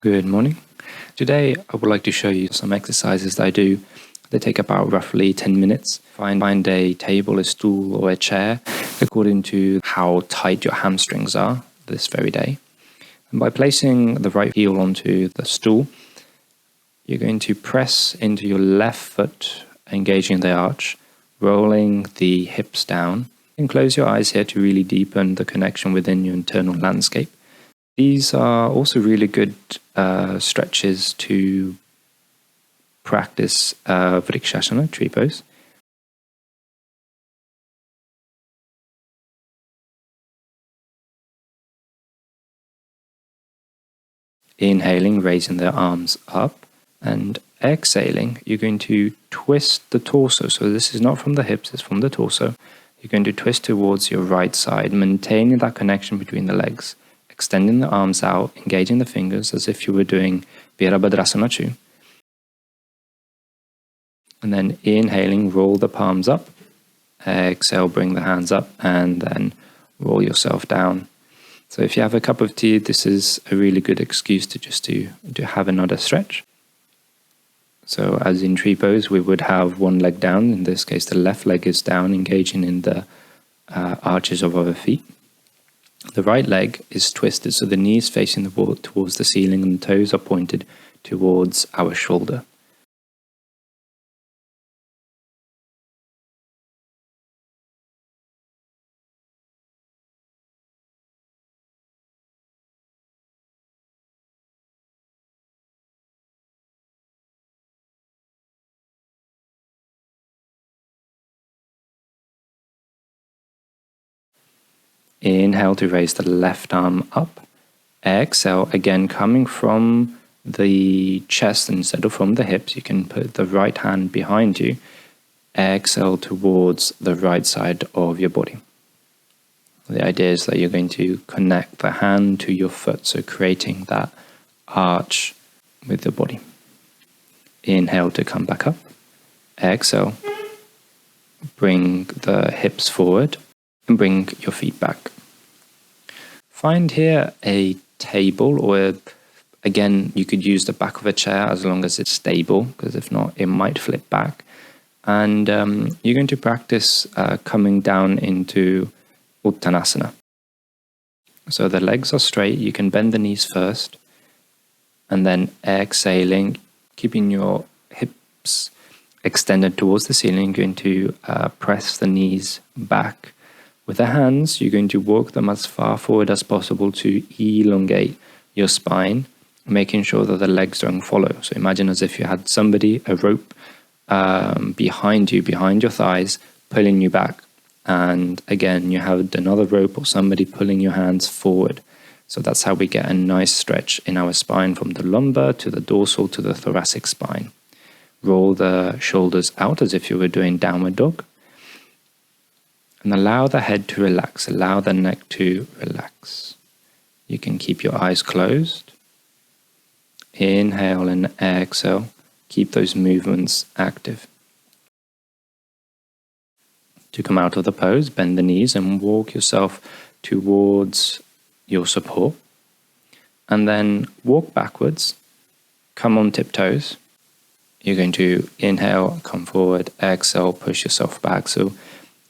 Good morning. Today I would like to show you some exercises that I do. They take about roughly 10 minutes. Find a table, a stool or a chair according to how tight your hamstrings are this very day. And by placing the right heel onto the stool, you're going to press into your left foot, engaging the arch, rolling the hips down, and close your eyes here to really deepen the connection within your internal landscape. These are also really good stretches to practice Vriksasana, tree pose. Inhaling, raising the arms up, and exhaling, you're going to twist the torso. So this is not from the hips, it's from the torso. You're going to twist towards your right side, maintaining that connection between the legs, extending the arms out, engaging the fingers as if you were doing Virabhadrasana 2. And then inhaling, roll the palms up. Exhale, bring the hands up, and then roll yourself down. So if you have a cup of tea, this is a really good excuse to have another stretch. So as in tree pose, we would have one leg down. In this case, the left leg is down, engaging in the arches of our feet. The right leg is twisted, so the knee is facing the wall towards the ceiling and the toes are pointed towards our shoulder. Inhale to raise the left arm up. Exhale, again coming from the chest instead of from the hips. You can put the right hand behind you. Exhale towards the right side of your body. The idea is that you're going to connect the hand to your foot, so creating that arch with the body. Inhale to come back up. Exhale, bring the hips forward and bring your feet back. Find here a table, or again, you could use the back of a chair as long as it's stable, because if not, it might flip back. And you're going to practice coming down into Uttanasana. So the legs are straight, you can bend the knees first, and then exhaling, keeping your hips extended towards the ceiling, you're going to press the knees back. With the hands, you're going to walk them as far forward as possible to elongate your spine, making sure that the legs don't follow. So imagine as if you had somebody, a rope behind you, behind your thighs, pulling you back. And again, you have another rope or somebody pulling your hands forward. So that's how we get a nice stretch in our spine from the lumbar to the dorsal to the thoracic spine. Roll the shoulders out as if you were doing downward dog. And allow the head to relax, allow the neck to relax. You can keep your eyes closed. Inhale and exhale. Keep those movements active. To come out of the pose, bend the knees and walk yourself towards your support. And then walk backwards. Come on tiptoes. You're going to inhale, come forward, exhale, push yourself back. So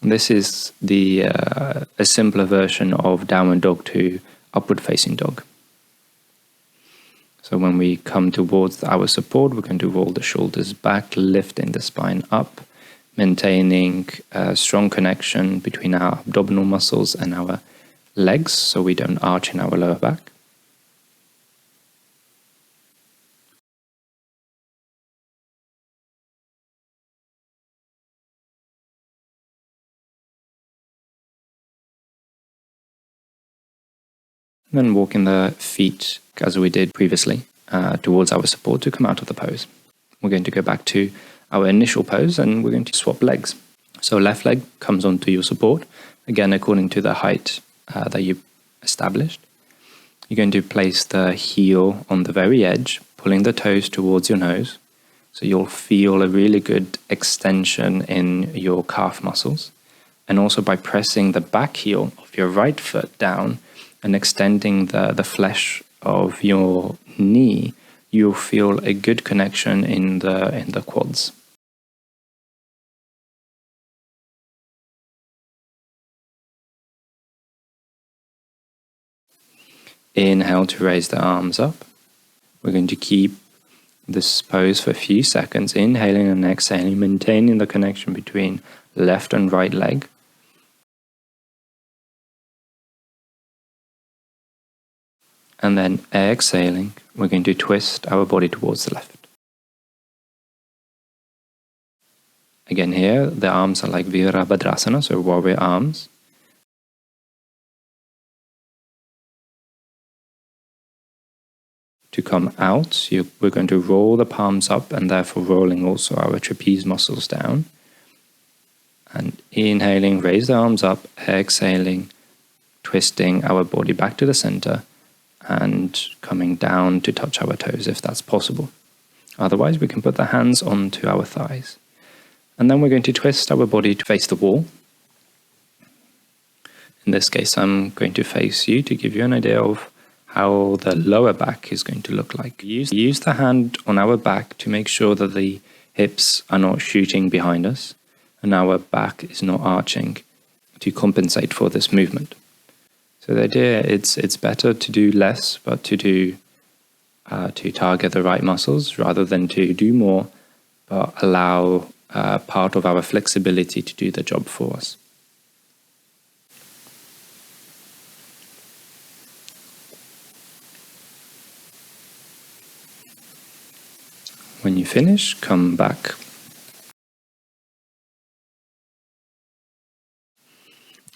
this is a simpler version of downward dog to upward facing dog. So when we come towards our support, we're going to roll the shoulders back, lifting the spine up, maintaining a strong connection between our abdominal muscles and our legs, so we don't arch in our lower back. Then walking the feet, as we did previously, towards our support to come out of the pose. We're going to go back to our initial pose and we're going to swap legs. So left leg comes onto your support, again according to the height that you established. You're going to place the heel on the very edge, pulling the toes towards your nose. So you'll feel a really good extension in your calf muscles. And also by pressing the back heel of your right foot down, and extending the flesh of your knee, you'll feel a good connection in the quads. Inhale to raise the arms up. We're going to keep this pose for a few seconds, inhaling and exhaling, maintaining the connection between left and right leg. And then exhaling, we're going to twist our body towards the left. Again here, the arms are like Virabhadrasana, so warrior arms. To come out, we're going to roll the palms up and therefore rolling also our trapeze muscles down. And inhaling, raise the arms up, exhaling, twisting our body back to the center and coming down to touch our toes if that's possible. Otherwise, we can put the hands onto our thighs. And then we're going to twist our body to face the wall. In this case, I'm going to face you to give you an idea of how the lower back is going to look like. Use the hand on our back to make sure that the hips are not shooting behind us and our back is not arching to compensate for this movement. So the idea, it's better to do less, but to target the right muscles rather than to do more, but allow part of our flexibility to do the job for us. When you finish, come back.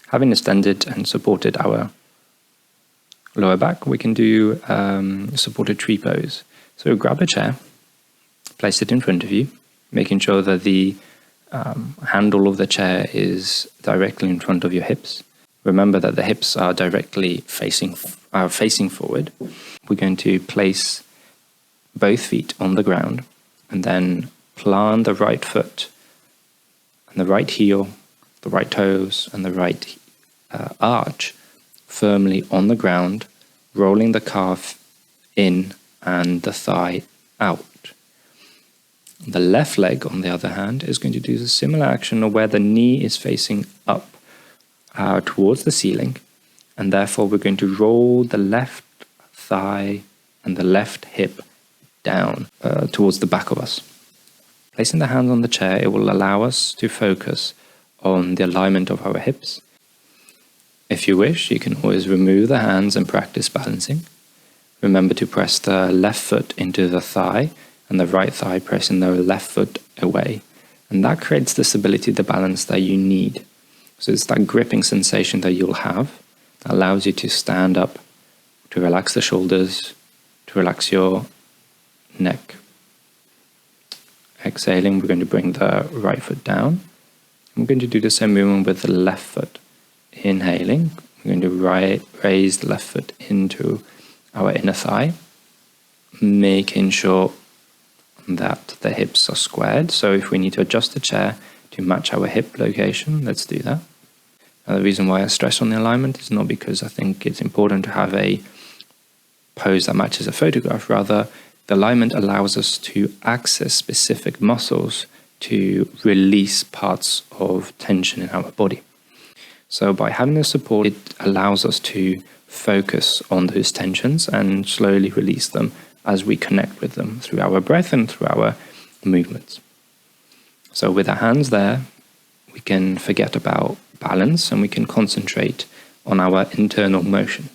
Having extended and supported our lower back, we can do supported tree pose. So grab a chair, place it in front of you, making sure that the handle of the chair is directly in front of your hips. Remember that the hips are directly facing forward. We're going to place both feet on the ground and then plant the right foot and the right heel, the right toes and the right arch firmly on the ground, rolling the calf in and the thigh out. The left leg, on the other hand, is going to do the similar action of where the knee is facing up towards the ceiling, and therefore we're going to roll the left thigh and the left hip down towards the back of us. Placing the hands on the chair, it will allow us to focus on the alignment of our hips. If you wish, you can always remove the hands and practice balancing. Remember to press the left foot into the thigh and the right thigh pressing the left foot away. And that creates the stability, the balance that you need. So it's that gripping sensation that you'll have that allows you to stand up, to relax the shoulders, to relax your neck. Exhaling, we're going to bring the right foot down. I'm going to do the same movement with the left foot. Inhaling, we're going to raise the left foot into our inner thigh, making sure that the hips are squared. So if we need to adjust the chair to match our hip location, let's do that. Now, the reason why I stress on the alignment is not because I think it's important to have a pose that matches a photograph. Rather, the alignment allows us to access specific muscles to release parts of tension in our body. So by having the support, it allows us to focus on those tensions and slowly release them as we connect with them through our breath and through our movements. So with our hands there, we can forget about balance and we can concentrate on our internal motion.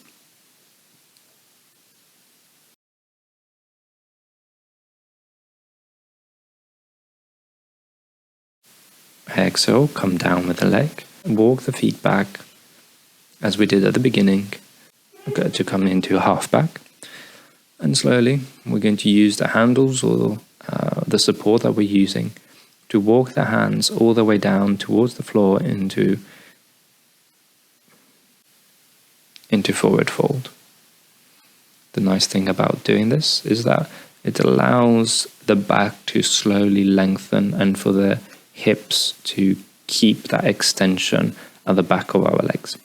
Exhale, come down with the leg. Walk the feet back as we did at the beginning to come into a half back. And slowly we're going to use the handles or the support that we're using to walk the hands all the way down towards the floor into forward fold. The nice thing about doing this is that it allows the back to slowly lengthen and for the hips to keep that extension at the back of our legs.